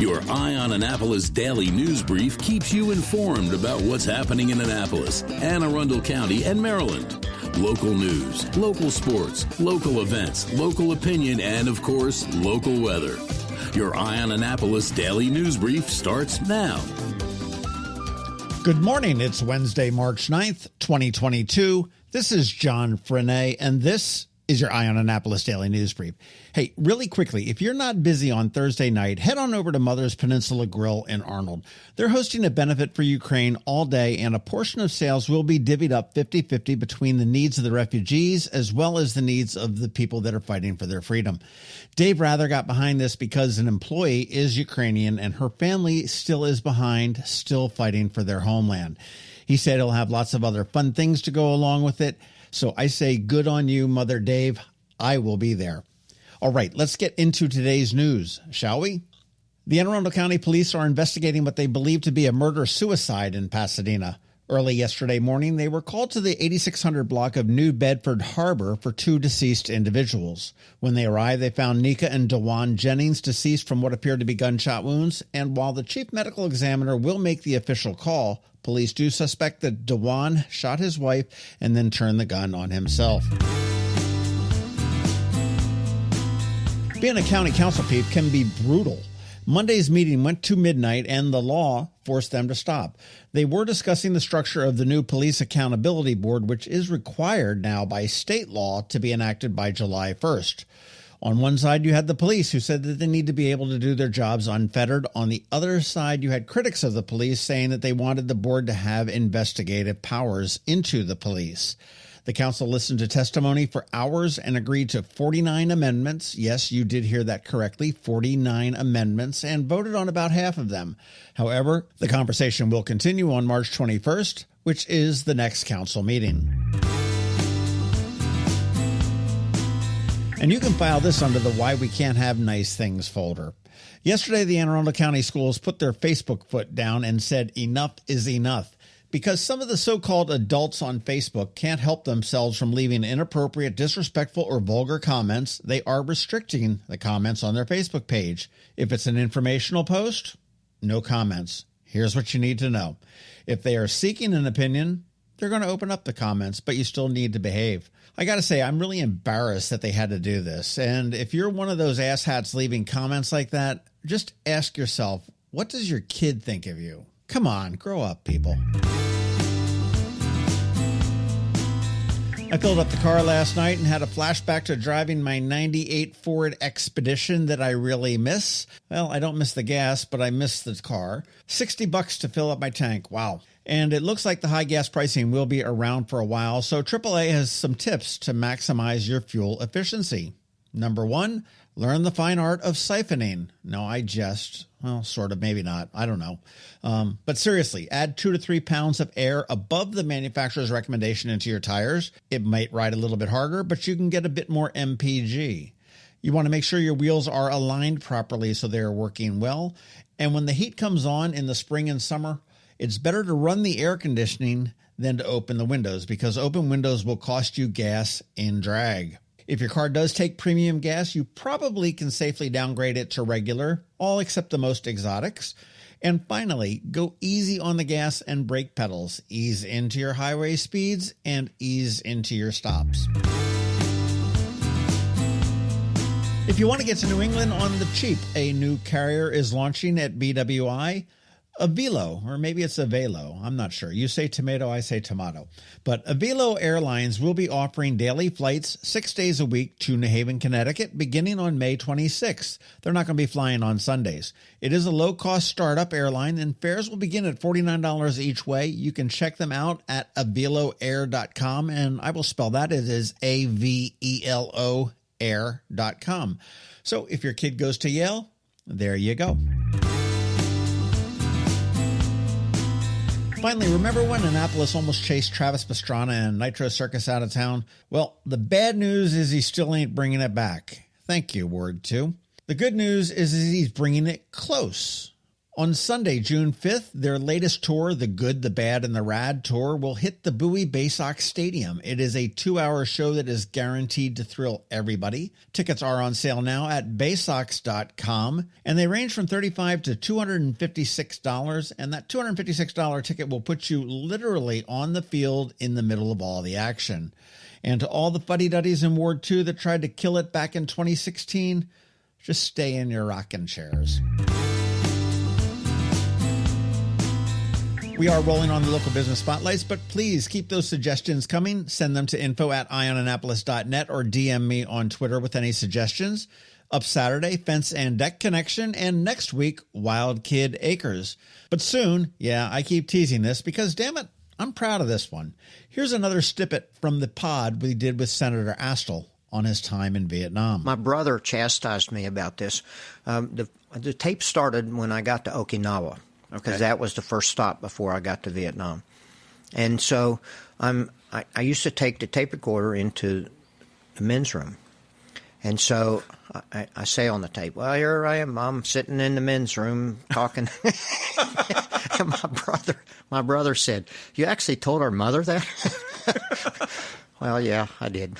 Your Eye on Annapolis daily news brief keeps you informed about what's happening in Annapolis, Anne Arundel County, and Maryland. Local news, local sports, local events, local opinion, and, of course, local weather. Your Eye on Annapolis daily news brief starts now. Good morning. It's Wednesday, March 9th, 2022. This is John Frenaye, and this is your Eye on Annapolis Daily News Brief. Hey, really quickly, if you're not busy on Thursday night, head on over to Mother's Peninsula Grill in Arnold. They're hosting a benefit for Ukraine all day, and a portion of sales will be divvied up 50-50 between the needs of the refugees as well as the needs of the people that are fighting for their freedom. Dave Rather got behind this because an employee is Ukrainian and her family still is behind, still fighting for their homeland. He said he'll have lots of other fun things to go along with it. So I say good on you, Mother Dave. I will be there. All right, let's get into today's news, shall we? The Anne Arundel County Police are investigating what they believe to be a murder-suicide in Pasadena. Early yesterday morning, they were called to the 8600 block of New Bedford Harbor for two deceased individuals. When they arrived, they found Nika and Dewan Jennings deceased from what appeared to be gunshot wounds, and while the chief medical examiner will make the official call, police do suspect that Dewan shot his wife and then turned the gun on himself. Being a county council peep can be brutal. Monday's meeting went to midnight and the law forced them to stop. They were discussing the structure of the new Police Accountability Board, which is required now by state law to be enacted by July 1st. On one side, you had the police who said that they need to be able to do their jobs unfettered. On the other side, you had critics of the police saying that they wanted the board to have investigative powers into the police. The council listened to testimony for hours and agreed to 49 amendments. Yes, you did hear that correctly, 49 amendments, and voted on about half of them. However, the conversation will continue on March 21st, which is the next council meeting. And you can file this under the Why We Can't Have Nice Things folder. Yesterday, the Anne Arundel County Schools put their Facebook foot down and said enough is enough. Because some of the so-called adults on Facebook can't help themselves from leaving inappropriate, disrespectful, or vulgar comments, they are restricting the comments on their Facebook page. If it's an informational post, no comments. Here's what you need to know. If they are seeking an opinion, they're going to open up the comments, but you still need to behave. I got to say, I'm really embarrassed that they had to do this. And if you're one of those asshats leaving comments like that, just ask yourself, what does your kid think of you? Come on, grow up, people. I filled up the car last night and had a flashback to driving my 98 Ford Expedition that I really miss. Well, I don't miss the gas, but I miss the car. $60 to fill up my tank. Wow. And it looks like the high gas pricing will be around for a while, so AAA has some tips to maximize your fuel efficiency. Number 1, learn the fine art of siphoning. No, I jest. Well, sort of, maybe not. I don't know. But seriously, add 2 to 3 pounds of air above the manufacturer's recommendation into your tires. It might ride a little bit harder, but you can get a bit more MPG. You want to make sure your wheels are aligned properly so they're working well. And when the heat comes on in the spring and summer, it's better to run the air conditioning than to open the windows, because open windows will cost you gas in drag. If your car does take premium gas, you probably can safely downgrade it to regular, all except the most exotics. And finally, go easy on the gas and brake pedals. Ease into your highway speeds and ease into your stops. If you want to get to New England on the cheap, a new carrier is launching at BWI. Avelo, or maybe it's Avelo, I'm not sure. You say tomato, I say tomato. But Avelo Airlines will be offering daily flights 6 days a week to New Haven, Connecticut, beginning on May 26th. They're not going to be flying on Sundays. It is a low-cost startup airline, and fares will begin at $49 each way. You can check them out at aveloair.com, and I will spell that. It is AVELO air.com. So if your kid goes to Yale, there you go. Finally, remember when Annapolis almost chased Travis Pastrana and Nitro Circus out of town? Well, the bad news is he still ain't bringing it back. Thank you, Word 2. The good news is he's bringing it close. On Sunday, June 5th, their latest tour, The Good, the Bad, and the Rad Tour, will hit the Bowie Baysox Stadium. It is a 2-hour show that is guaranteed to thrill everybody. Tickets are on sale now at baysox.com, and they range from $35 to $256, and that $256 ticket will put you literally on the field in the middle of all the action. And to all the fuddy-duddies in Ward 2 that tried to kill it back in 2016, just stay in your rocking chairs. We are rolling on the local business spotlights, but please keep those suggestions coming. Send them to info@ionannapolis.net or DM me on Twitter with any suggestions. Up Saturday, Fence and Deck Connection, and next week, Wild Kid Acres. But soon, I keep teasing this because, damn it, I'm proud of this one. Here's another snippet from the pod we did with Senator Astle on his time in Vietnam. My brother chastised me about this. The tape started when I got to Okinawa. Because that was the first stop before I got to Vietnam. And so I used to take the tape recorder into the men's room. And so I say on the tape, well, here I am. I'm sitting in the men's room talking. And my brother said, you actually told our mother that? Well, yeah, I did.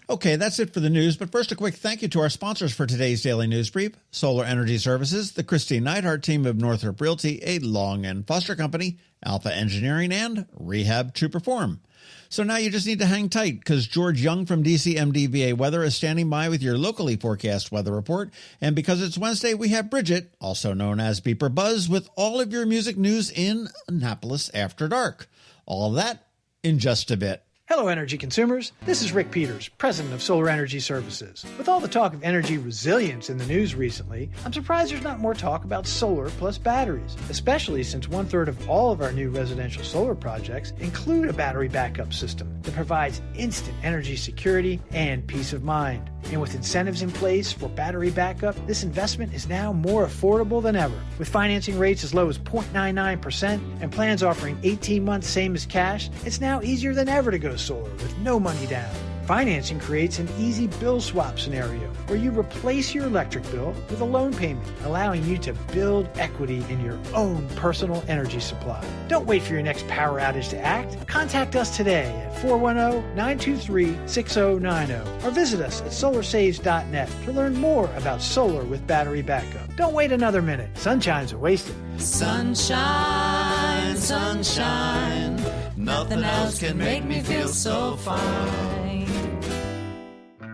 Okay, that's it for the news. But first, a quick thank you to our sponsors for today's Daily News Brief: Solar Energy Services, the Kristi Neidhardt Team of Northrop Realty, a Long and Foster Company, Alpha Engineering, and Rehab to Perform. So now you just need to hang tight because George Young from DCMDVA Weather is standing by with your locally forecast weather report. And because it's Wednesday, we have Bridget, also known as BeeprBuzz, with all of your music news in Annapolis After Dark. All of that in just a bit. Hello, energy consumers. This is Rick Peters, president of Solar Energy Services. With all the talk of energy resilience in the news recently, I'm surprised there's not more talk about solar plus batteries, especially since 1/3 of all of our new residential solar projects include a battery backup system that provides instant energy security and peace of mind. And with incentives in place for battery backup, this investment is now more affordable than ever. With financing rates as low as 0.99% and plans offering 18 months same as cash, it's now easier than ever to go solar with no money down. Financing creates an easy bill swap scenario where you replace your electric bill with a loan payment, allowing you to build equity in your own personal energy supply. Don't wait for your next power outage to act. Contact us today at 410-923-6090 or visit us at solarsaves.net to learn more about solar with battery backup. Don't wait another minute. Sunshine's are wasted. Sunshine, sunshine, nothing else can make me feel so fine.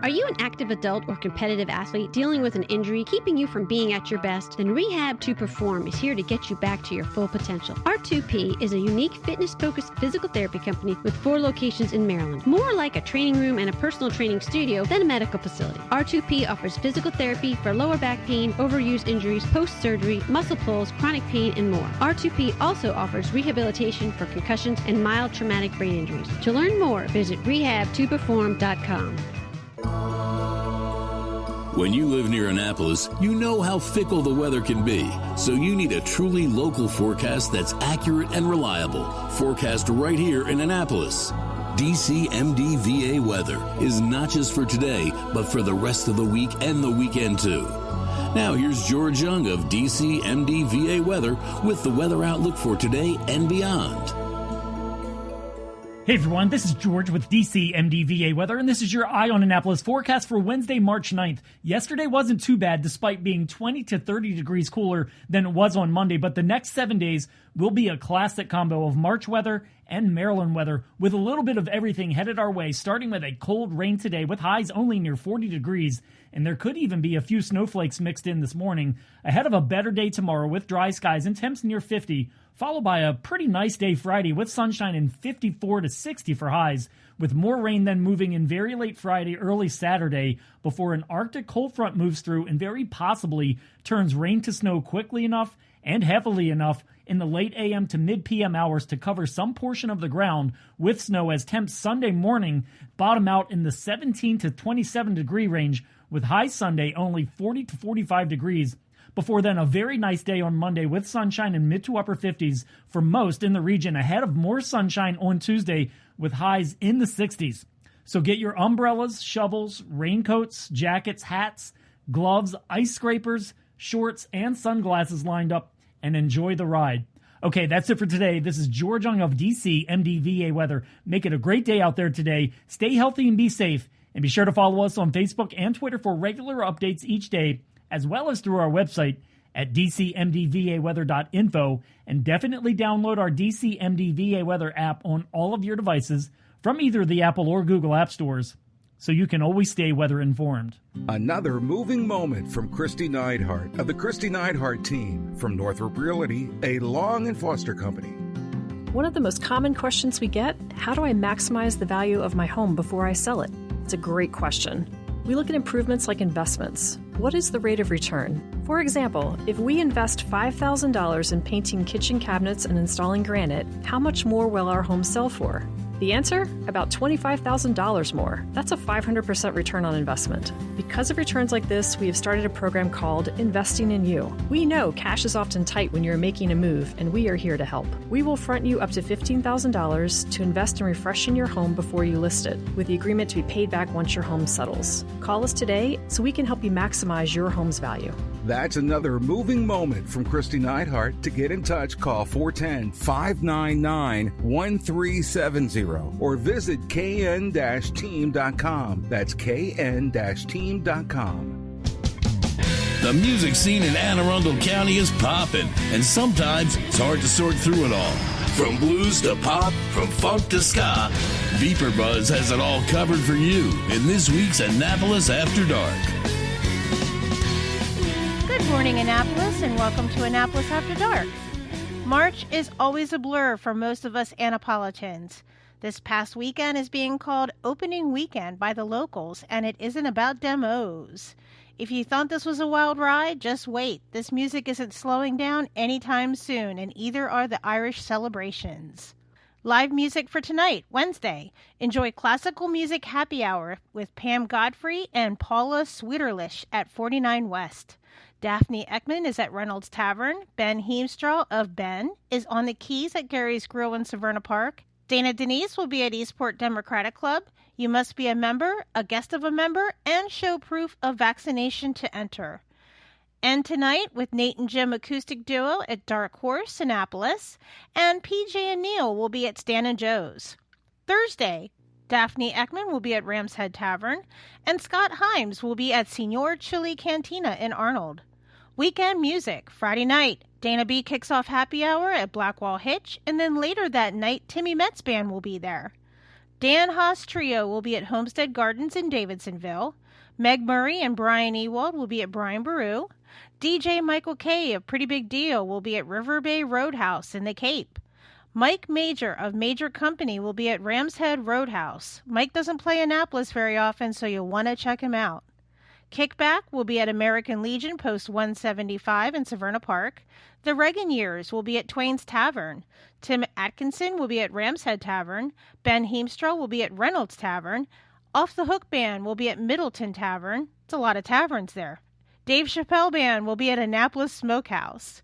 Are you an active adult or competitive athlete dealing with an injury keeping you from being at your best? Then Rehab to Perform is here to get you back to your full potential. R2P is a unique fitness-focused physical therapy company with 4 locations in Maryland. More like a training room and a personal training studio than a medical facility. R2P offers physical therapy for lower back pain, overuse injuries, post-surgery, muscle pulls, chronic pain, and more. R2P also offers rehabilitation for concussions and mild traumatic brain injuries. To learn more, visit rehabtoperform.com. When you live near Annapolis, you know how fickle the weather can be. So you need a truly local forecast that's accurate and reliable. Forecast right here in Annapolis. DCMDVA Weather is not just for today, but for the rest of the week and the weekend too. Now here's George Young of DCMDVA Weather with the weather outlook for today and beyond. Hey everyone, this is George with DCMDVA Weather, and this is your Eye on Annapolis forecast for Wednesday, March 9th. Yesterday wasn't too bad, despite being 20 to 30 degrees cooler than it was on Monday, but the next 7 days will be a classic combo of March weather and Maryland weather, with a little bit of everything headed our way, starting with a cold rain today with highs only near 40 degrees, and there could even be a few snowflakes mixed in this morning, ahead of a better day tomorrow with dry skies and temps near 50, followed by a pretty nice day Friday with sunshine and 54 to 60 for highs, with more rain then moving in very late Friday, early Saturday, before an Arctic cold front moves through and very possibly turns rain to snow quickly enough and heavily enough in the late AM to mid-PM hours to cover some portion of the ground with snow, as temps Sunday morning bottom out in the 17 to 27 degree range, with highs Sunday only 40 to 45 degrees. Before then, a very nice day on Monday with sunshine in mid to upper 50s for most in the region, ahead of more sunshine on Tuesday with highs in the 60s. So get your umbrellas, shovels, raincoats, jackets, hats, gloves, ice scrapers, shorts, and sunglasses lined up and enjoy the ride. Okay, that's it for today. This is George Young of DC MDVA Weather. Make it a great day out there today. Stay healthy and be safe. And be sure to follow us on Facebook and Twitter for regular updates each day, as well as through our website at dcmdvaweather.info. And definitely download our DC MDVA Weather app on all of your devices from either the Apple or Google app stores, so you can always stay weather informed. Another moving moment from Kristi Neidhardt of the Kristi Neidhardt Team from Northrop Realty, a Long & Foster company. One of the most common questions we get, how do I maximize the value of my home before I sell it? It's a great question. We look at improvements like investments. What is the rate of return? For example, if we invest $5,000 in painting kitchen cabinets and installing granite, how much more will our home sell for? The answer? About $25,000 more. That's a 500% return on investment. Because of returns like this, we have started a program called Investing in You. We know cash is often tight when you're making a move, and we are here to help. We will front you up to $15,000 to invest in refreshing your home before you list it, with the agreement to be paid back once your home settles. Call us today so we can help you maximize your home's value. That's another moving moment from Kristi Neidhardt. To get in touch, call 410-599-1370 or visit kn-team.com. That's kn-team.com. The music scene in Anne Arundel County is popping, and sometimes it's hard to sort through it all. From blues to pop, from funk to ska, BeeprBuzz has it all covered for you in this week's Annapolis After Dark. Good morning, Annapolis, and welcome to Annapolis After Dark. March is always a blur for most of us Annapolitans. This past weekend is being called Opening Weekend by the locals, and it isn't about demos. If you thought this was a wild ride, just wait. This music isn't slowing down anytime soon, and either are the Irish celebrations. Live music for tonight, Wednesday. Enjoy classical music happy hour with Pam Godfrey and Paula Sweeterlish at 49 West. Daphne Ekman is at Reynolds Tavern. Ben Heemstraw of Ben is on the Keys at Gary's Grill in Severna Park. Dana Denise will be at Eastport Democratic Club. You must be a member, a guest of a member, and show proof of vaccination to enter. And tonight with Nate and Jim Acoustic Duo at Dark Horse, Annapolis, and PJ and Neil will be at Stan and Joe's. Thursday, Daphne Ekman will be at Ram's Head Tavern, and Scott Himes will be at Signor Chili Cantina in Arnold. Weekend music, Friday night, Dana B kicks off happy hour at Blackwall Hitch, and then later that night, Timmy Metz Band will be there. Dan Haas Trio will be at Homestead Gardens in Davidsonville. Meg Murray and Brian Ewald will be at Brian Baru. DJ Michael Kay of Pretty Big Deal will be at River Bay Roadhouse in the Cape. Mike Major of Major Company will be at Ram's Head Roadhouse. Mike doesn't play Annapolis very often, so you'll want to check him out. Kickback will be at American Legion Post 175 in Severna Park. The Reagan Years will be at Twain's Tavern. Tim Atkinson will be at Ram's Head Tavern. Ben Heemstraw will be at Reynolds Tavern. Off the Hook Band will be at Middleton Tavern. It's a lot of taverns there. Dave Chappelle Band will be at Annapolis Smokehouse.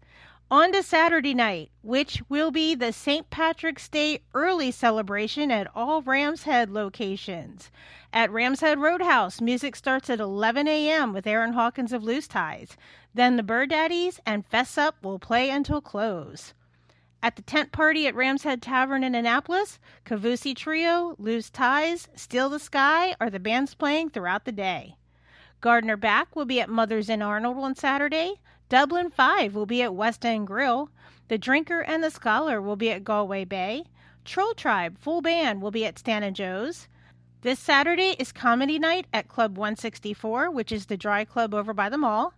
On to Saturday night, which will be the St. Patrick's Day early celebration at all Ram's Head locations. At Ram's Head Roadhouse, music starts at 11 a.m. with Aaron Hawkins of Loose Ties. Then the Bird Daddies and Fess Up will play until close. At the tent party at Ram's Head Tavern in Annapolis, Cavusi Trio, Loose Ties, Steal the Sky are the bands playing throughout the day. Gardner Back will be at Mother's in Arnold on Saturday. Dublin 5 will be at West End Grill. The Drinker and the Scholar will be at Galway Bay. Troll Tribe full band will be at Stan and Joe's. This Saturday is Comedy Night at Club 164, which is the dry club over by the mall.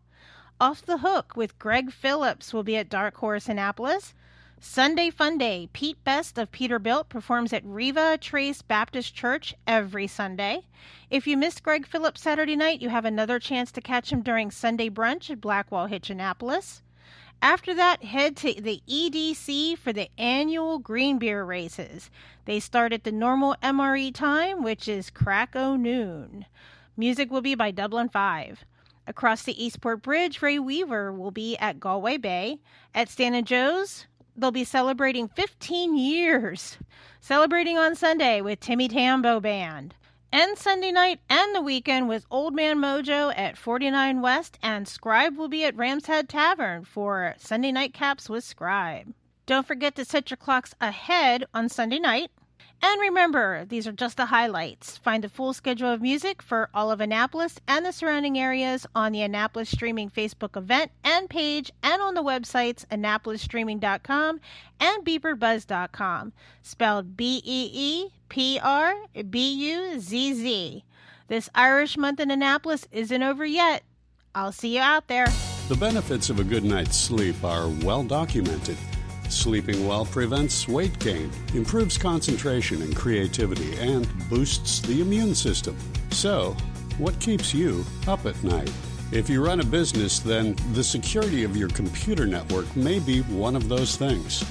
Off the Hook with Greg Phillips will be at Dark Horse Annapolis. Sunday Fun Day, Pete Best of Peterbilt performs at Riva Trace Baptist Church every Sunday. If you missed Greg Phillips Saturday night, you have another chance to catch him during Sunday brunch at Blackwall Hitch Annapolis. After that, head to the EDC for the annual Green Beer races. They start at the normal MRE time, which is crack o' noon. Music will be by Dublin 5. Across the Eastport Bridge, Ray Weaver will be at Galway Bay. At Stan and Joe's, they'll be celebrating 15 years. Celebrating on Sunday with Timmy Tambo Band. End Sunday night and the weekend with Old Man Mojo at 49 West, and Scribe will be at Ram's Head Tavern for Sunday night caps with Scribe. Don't forget to set your clocks ahead on Sunday night. And remember, these are just the highlights. Find a full schedule of music for all of Annapolis and the surrounding areas on the Annapolis Streaming Facebook event and page, and on the websites AnnapolisStreaming.com and BeeprBuzz.com, spelled BeeprBuzz. This Irish month in Annapolis isn't over yet. I'll see you out there. The benefits of a good night's sleep are well documented. Sleeping well prevents weight gain, improves concentration and creativity, and boosts the immune system. So, what keeps you up at night? If you run a business, then the security of your computer network may be one of those things.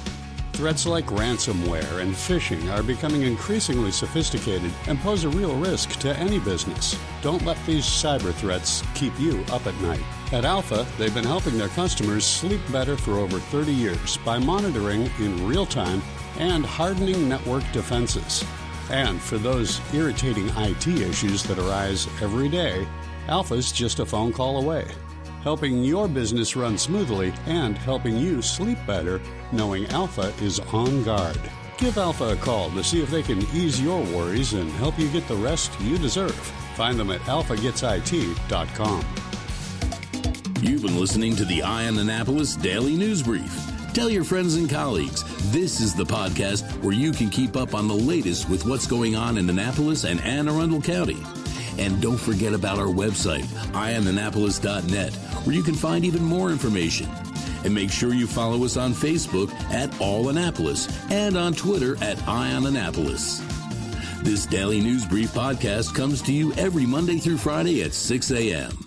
Threats like ransomware and phishing are becoming increasingly sophisticated and pose a real risk to any business. Don't let these cyber threats keep you up at night. At Alpha, they've been helping their customers sleep better for over 30 years by monitoring in real time and hardening network defenses. And for those irritating IT issues that arise every day, Alpha's just a phone call away, helping your business run smoothly and helping you sleep better, knowing Alpha is on guard. Give Alpha a call to see if they can ease your worries and help you get the rest you deserve. Find them at alphagetsit.com. You've been listening to the Eye on Annapolis Daily News Brief. Tell your friends and colleagues, this is the podcast where you can keep up on the latest with what's going on in Annapolis and Anne Arundel County. And don't forget about our website, eyeonannapolis.net, where you can find even more information. And make sure you follow us on Facebook at All Annapolis and on Twitter at Eye on Annapolis. This Daily News Brief podcast comes to you every Monday through Friday at 6 a.m.